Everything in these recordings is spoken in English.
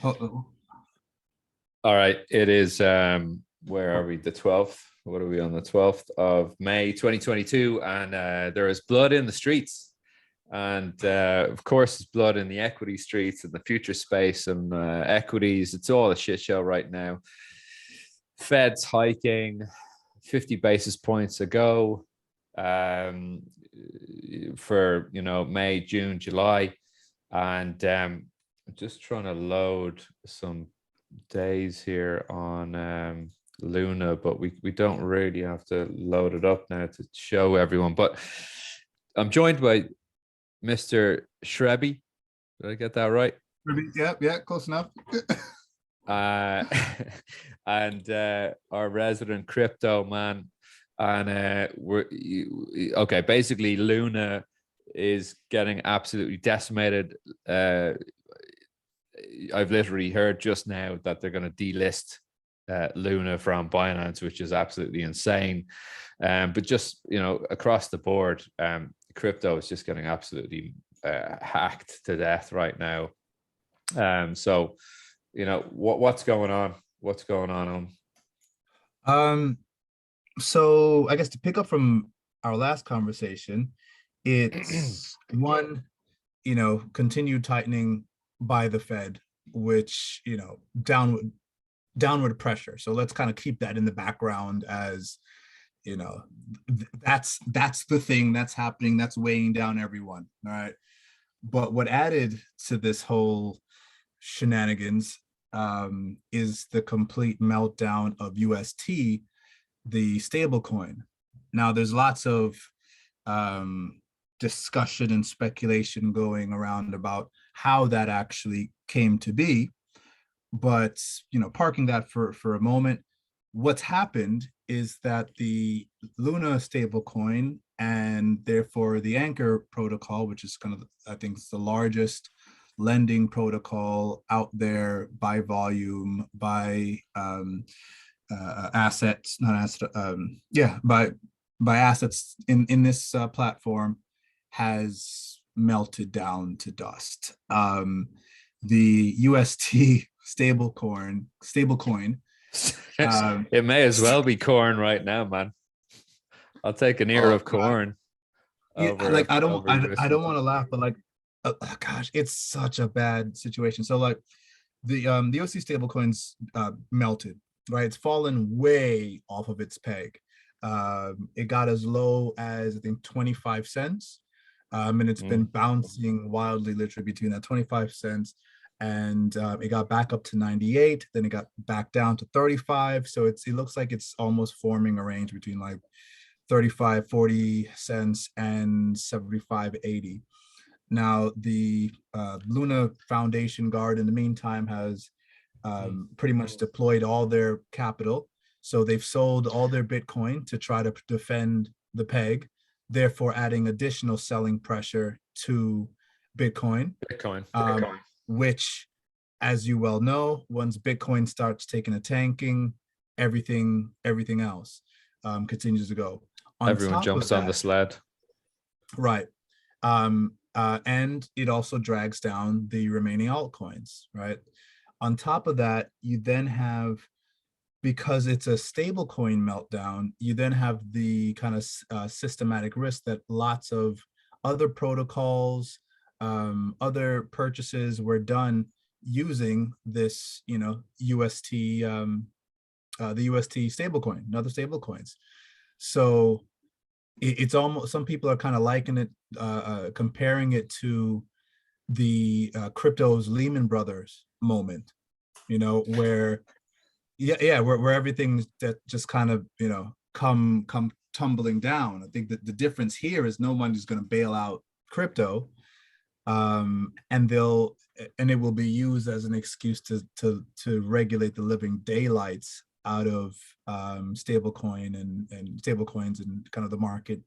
Uh-oh. All right, it is where are we? The 12th. What are we on the 12th of May 2022? And there is blood in the streets. And of course, there's blood in the equity streets and the future space and equities. It's all a shit show right now. Fed's hiking 50 basis points ago for May, June, July. And I'm just trying to load some days here on Luna, but we don't really have to load it up now to show everyone. But I'm joined by Mr. Shrebby. Did I get that right? Yeah, close enough. And our resident crypto man. And okay, basically Luna is getting absolutely decimated. I've literally heard just now that they're going to delist Luna from Binance, which is absolutely insane. But just, across the board, crypto is just getting absolutely hacked to death right now. So, what's going on? What's going on? So I guess to pick up from our last conversation, it's one, continued tightening by the Fed, which, downward pressure. So let's kind of keep that in the background as, that's the thing that's happening, that's weighing down everyone. All right. But what added to this whole shenanigans is the complete meltdown of UST, the stable coin. Now there's lots of discussion and speculation going around about how that actually came to be. But, parking that for a moment, what's happened is that the Luna stablecoin and therefore the Anchor protocol, which is kind of, I think it's the largest lending protocol out there by volume, by assets, not assets, by assets in this platform, has melted down to dust. The UST stablecoin. It may as well be corn right now, man. I'll take an ear of corn. I don't want to laugh, but gosh, it's such a bad situation. So the OC stablecoins melted, right? It's fallen way off of its peg. It got as low as I think 25 cents. And it's been bouncing wildly, literally between that 25 cents and it got back up to 98. Then it got back down to 35. So it looks like it's almost forming a range between 35, 40 cents and 75, 80. Now the Luna Foundation Guard in the meantime has pretty much deployed all their capital. So they've sold all their Bitcoin to try to defend the peg, therefore adding additional selling pressure to Bitcoin. Which, as you well know, once Bitcoin starts taking a tanking, everything else continues to go. Everyone jumps on the sled. Right. And it also drags down the remaining altcoins, right? On top of that, you then have, because it's a stablecoin meltdown, you then have the kind of systematic risk that lots of other protocols, other purchases were done using this, UST, the UST stablecoin and other stablecoins. So it's almost, some people are kind of liking it, comparing it to the crypto's Lehman Brothers moment, where where everything that just kind of come tumbling down. I think that the difference here is no one is going to bail out crypto, and it will be used as an excuse to regulate the living daylights out of stablecoin and stablecoins and kind of the market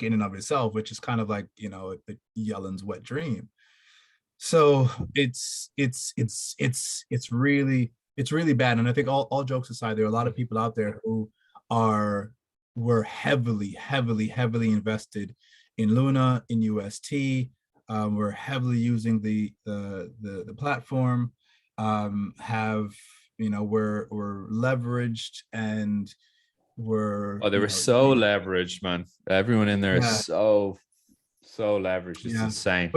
in and of itself, which is kind of like Yellen's wet dream. So it's really bad. And I think all jokes aside, there are a lot of people out there who were heavily invested in Luna, in UST, were heavily using the platform, have, were leveraged and were, Oh, they were so leveraged, man. Everyone in there is yeah, so leveraged. It's yeah. insane.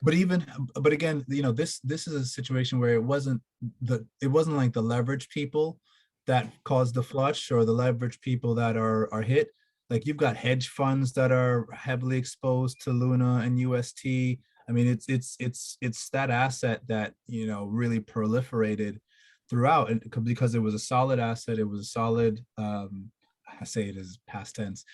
But even, but again, this is a situation where it wasn't like the leverage people that caused the flush, or the leverage people that are hit. Like, you've got hedge funds that are heavily exposed to Luna and UST. I mean, it's that asset that, really proliferated throughout, and because it was a solid asset, it was a solid, I say it as past tense,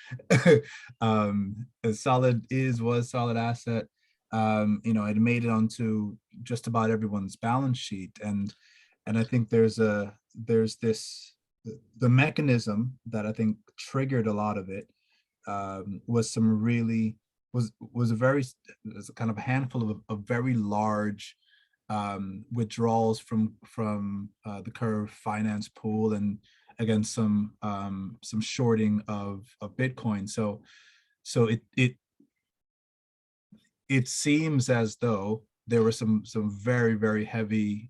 a solid was solid asset. It made it onto just about everyone's balance sheet, and I think there's this, the mechanism that I think triggered a lot of it, was some really was a very, was a kind of a handful of very large, withdrawals from the Curve finance pool, and again some shorting of Bitcoin. So it seems as though there were some very, very heavy,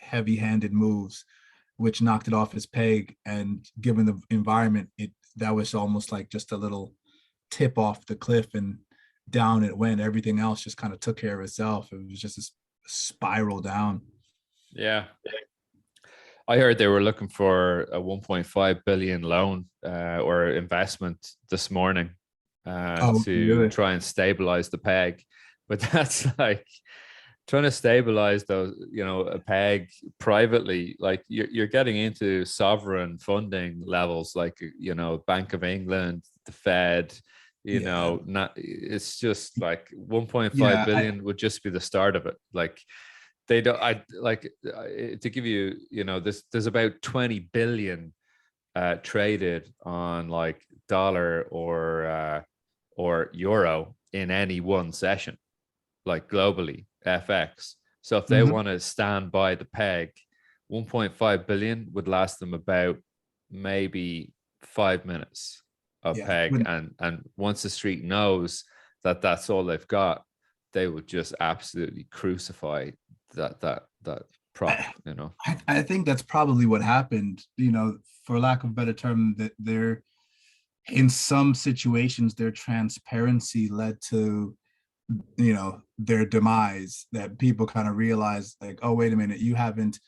heavy-handed moves which knocked it off its peg, and given the environment, that was almost like just a little tip off the cliff, and down it went. Everything else just kind of took care of itself. It was just a spiral down. Yeah. I heard they were looking for a 1.5 billion loan or investment this morning Oh, to really? try and stabilize the peg. But that's like trying to stabilize those, a peg privately. Like you're getting into sovereign funding levels, like, Bank of England, the Fed. Yeah, Not, it's just like 1.5 yeah. billion would just be the start of it. Like, they don't, I like, to give you, there's about 20 billion traded on like dollar or euro in any one session, like globally, FX. So if they Mhm. want to stand by the peg, 1.5 billion would last them about maybe 5 minutes of Yeah, peg. And once the street knows that that's all they've got, they would just absolutely crucify that prop, I, I think that's probably what happened. For lack of a better term, that they're, in some situations, their transparency led to, their demise. That people kind of realize, like, oh, wait a minute, you haven't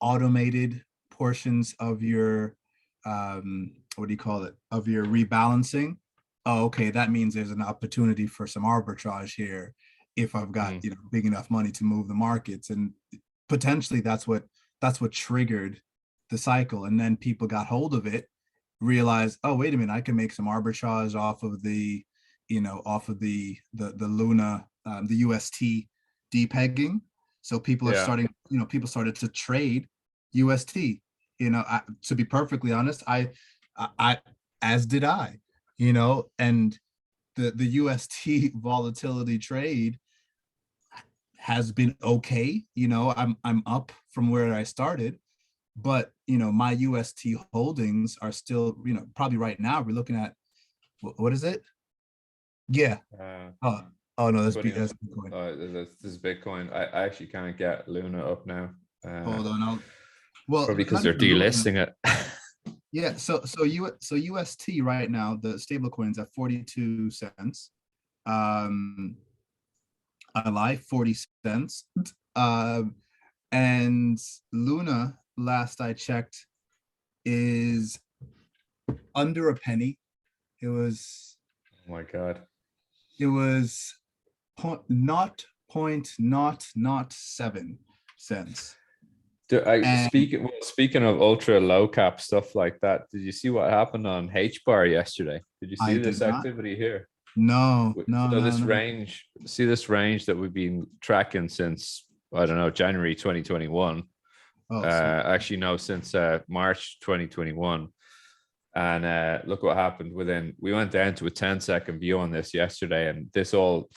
automated portions of your, what do you call it, of your rebalancing. Oh, okay, that means there's an opportunity for some arbitrage here, if I've got, Mm. big enough money to move the markets. And potentially that's what triggered the cycle. And then people got hold of it, realized, oh, wait a minute, I can make some arbitrage off of the Luna, the UST depegging. So people are Yeah. starting, people started to trade UST. To be perfectly honest, I as did I, and the UST volatility trade has been okay. I'm up from where I started, but my UST holdings are still, probably right now we're looking at, what is it? Yeah. Uh, Oh, oh no, putting up, that's Bitcoin. this is Bitcoin. I actually can't get Luna up now. Hold on. Well, Probably because not they're even Luna. delisting it. Yeah. So UST right now, the stable coins at 42 cents. Um, I lie, 40 cents. Um, and Luna, last I checked, is under a penny. It was Oh my god. it was not 7 cents. And Speaking of ultra low cap stuff like that, did you see what happened on H bar yesterday? Did you I see this did not. activity here? No, no, So no, this no. range, see this range that we've been tracking since, I don't know, January 2021. Oh, see. Actually, no, since March 2021. And look what happened within. We went down to a 10-second view on this yesterday, and this all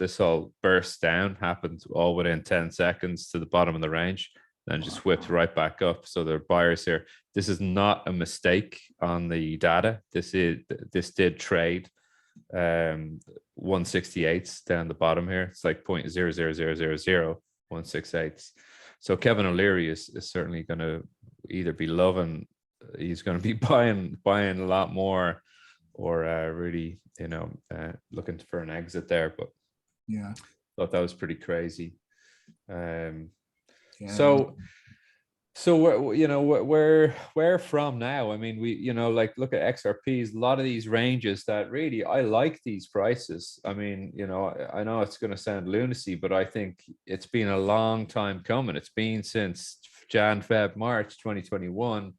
burst down, happened all within 10 seconds to the bottom of the range, then just whipped right back up. So there are buyers here. This is not a mistake on the data. This did trade. 168s down the bottom here. It's like 0.000000168. So Kevin O'Leary is certainly going to either be loving, he's going to be buying a lot more, or really, looking for an exit there. But Yeah. thought that was pretty crazy. Yeah. So where from now? I mean, we, like, look at XRPs, a lot of these ranges that really, I like these prices. I mean, I know it's going to sound lunacy, but I think it's been a long time coming. It's been since Jan, Feb, March 2021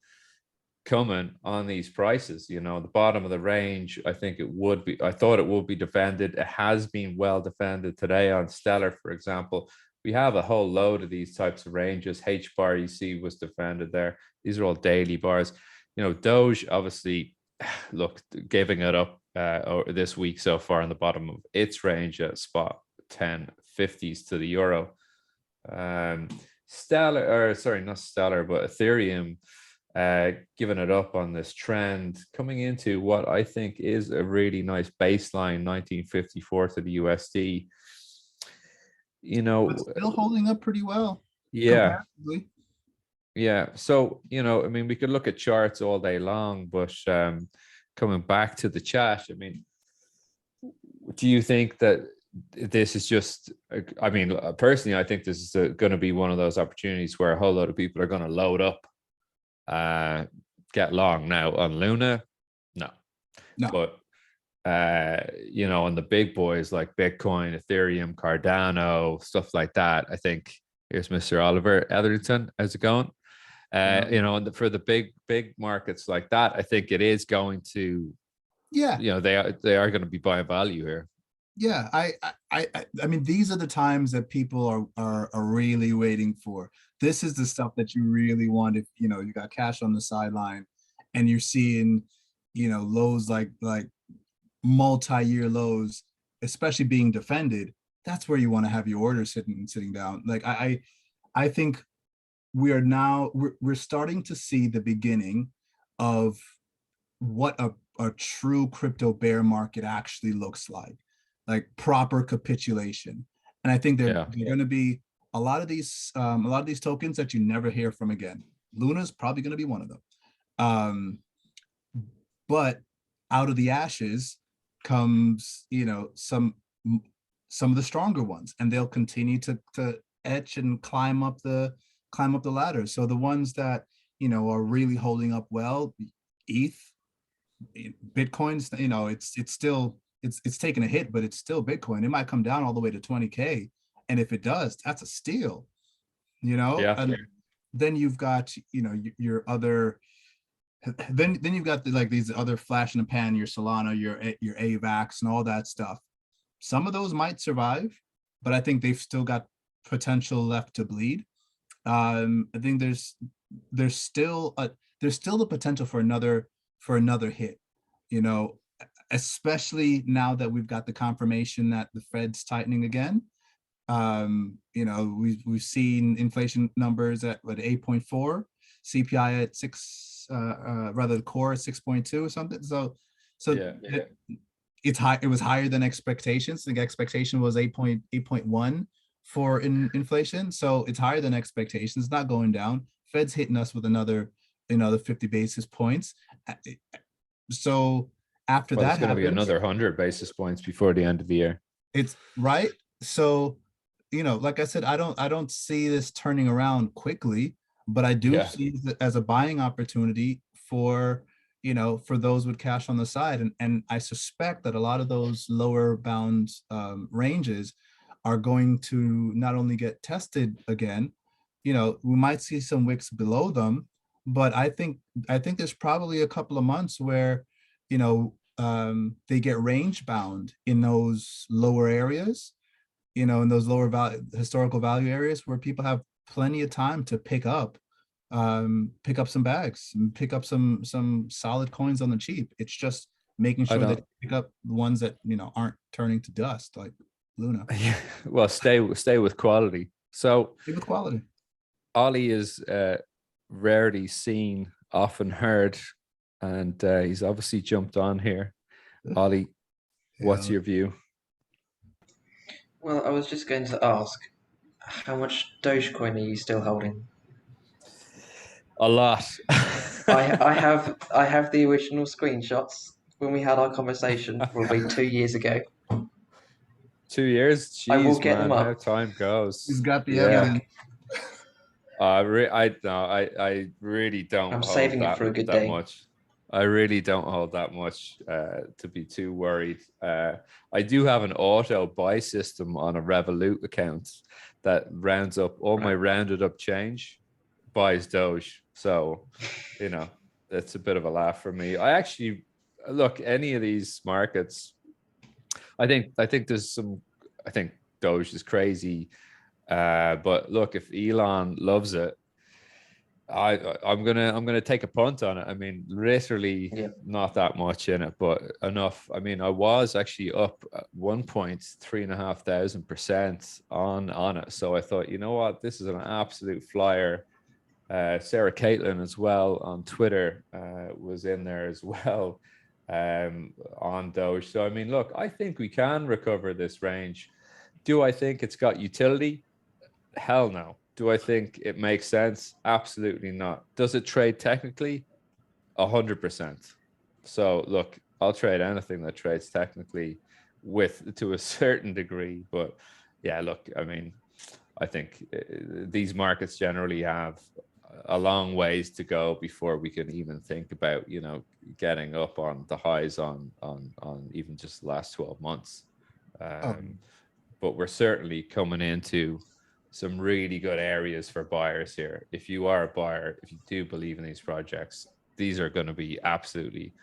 coming on these prices. The bottom of the range, I thought it would be defended. It has been well defended today on Stellar, for example. We have a whole load of these types of ranges. H bar, you see, was defended there. These are all daily bars. Doge, obviously, look, giving it up this week so far on the bottom of its range at spot 10.50s to the euro. Stellar, or sorry, not Stellar, but Ethereum, giving it up on this trend, coming into what I think is a really nice baseline, 1954 to the USD. But still holding up pretty well. Yeah. Comparatively. Yeah. So, I mean, we could look at charts all day long, but coming back to the chat, I mean, do you think that this is just, I mean, personally, I think this is going to be one of those opportunities where a whole lot of people are going to load up, get long. Now on Luna, no. But on the big boys like Bitcoin, Ethereum, Cardano, stuff like that, I think, here's Mr. Oliver Etherington, how's it going? And for the big markets like that, I think it is going to, they are going to be buying value here. Yeah, I mean, these are the times that people are really waiting for. This is the stuff that you really want if you got cash on the sideline, and you're seeing lows like multi-year lows, especially being defended. That's where you want to have your orders sitting down. Like I think we're starting to see the beginning of what a true crypto bear market actually looks like proper capitulation. And I think they're going to be a lot of these tokens that you never hear from again. Luna's probably going to be one of them. But out of the ashes comes some of the stronger ones, and they'll continue to etch and climb up the ladder. So the ones that are really holding up well, ETH, Bitcoin's, it's still it's taking a hit, but it's still Bitcoin. It might come down all the way to 20K, and if it does, that's a steal. And then you've got your other. Then you've got these other flash in the pan, your Solana, your AVAX, and all that stuff. Some of those might survive, but I think they've still got potential left to bleed. I think there's still the potential for another hit, especially now that we've got the confirmation that the Fed's tightening again. We've seen inflation numbers at 8.4, CPI at 6. Rather the core at 6.2 or something. So it's high. It was higher than expectations. The expectation was 8.1 for inflation. So it's higher than expectations. It's not going down. Fed's hitting us with another 50 basis points. So after that, it's going to be another 100 basis points before the end of the year. It's right. So, like I said, I don't see this turning around quickly. But I do see it as a buying opportunity for those with cash on the side. And I suspect that a lot of those lower bound ranges are going to not only get tested again, we might see some wicks below them, but I think there's probably a couple of months where, they get range bound in those lower areas, in those lower historical value areas where people have plenty of time to pick up some bags and pick up some solid coins on the cheap. It's just making sure that you pick up the ones that aren't turning to dust like Luna. Yeah, well, stay with quality. So stay with quality. Ollie is rarely seen, often heard, and he's obviously jumped on here. Ollie, What's Yeah. your view? Well, I was just going to ask, how much Dogecoin are you still holding? A lot. I have the original screenshots when we had our conversation probably 2 years ago. 2 years. I will Jeez, get them man, how up. time He's goes. got the Yeah. evidence. I no, I really don't I'm hold saving it for a good that day. much. I really don't hold that much to be too worried. I do have an auto buy system on a Revolut account that rounds up all my Right. rounded up change, buys Doge. So, you know, it's a bit of a laugh for me. I actually look any of these markets. I think there's some. I think Doge is crazy. But look, if Elon loves it, I'm gonna take a punt on it. I mean, literally Yeah. not that much in it, but enough. I mean, I was actually up at 1.3500% on it. So I thought, you know what, this is an absolute flyer. Sarah Caitlin as well on Twitter was in there as well on Doge. So I mean, look, I think we can recover this range. Do I think it's got utility? Hell no. Do I think it makes sense? Absolutely not. Does it trade technically? 100%. So look, I'll trade anything that trades technically with to a certain degree. But yeah, look, I mean, I think these markets generally have a long ways to go before we can even think about, getting up on the highs on even just the last 12 months. Um, But we're certainly coming into some really good areas for buyers here. If you are a buyer, if you do believe in these projects, these are going to be absolutely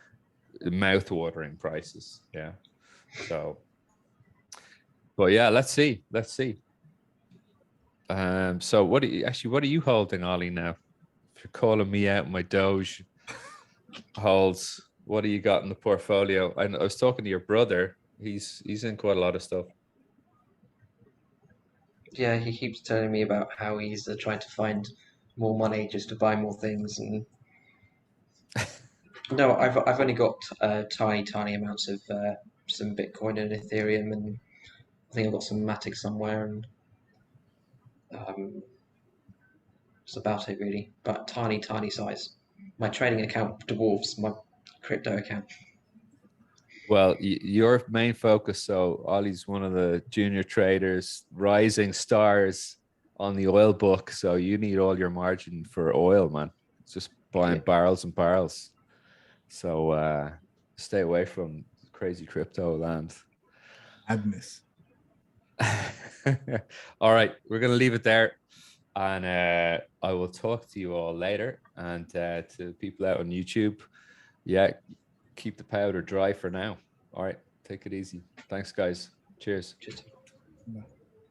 mouth-watering prices. Yeah. So, but yeah, let's see. Let's see. So what are you holding, Ollie, now? If you're calling me out my Doge holds, what do you got in the portfolio? I was talking to your brother. He's in quite a lot of stuff. Yeah, he keeps telling me about how he's trying to find more money just to buy more things. And no, I've only got tiny amounts of some Bitcoin and Ethereum, and I think I've got some Matic somewhere, and um, that's about it really. But tiny size. My trading account dwarfs my crypto account. Well, your main focus, so Ollie's one of the junior traders, rising stars on the oil book. So you need all your margin for oil, man. It's just buying Yeah. barrels and barrels. So stay away from crazy crypto land. madness. All right, we're gonna leave it there, and I will talk to you all later. And to people out on YouTube, yeah, keep the powder dry for now. All right, take it easy. Thanks, guys. Cheers. Just No.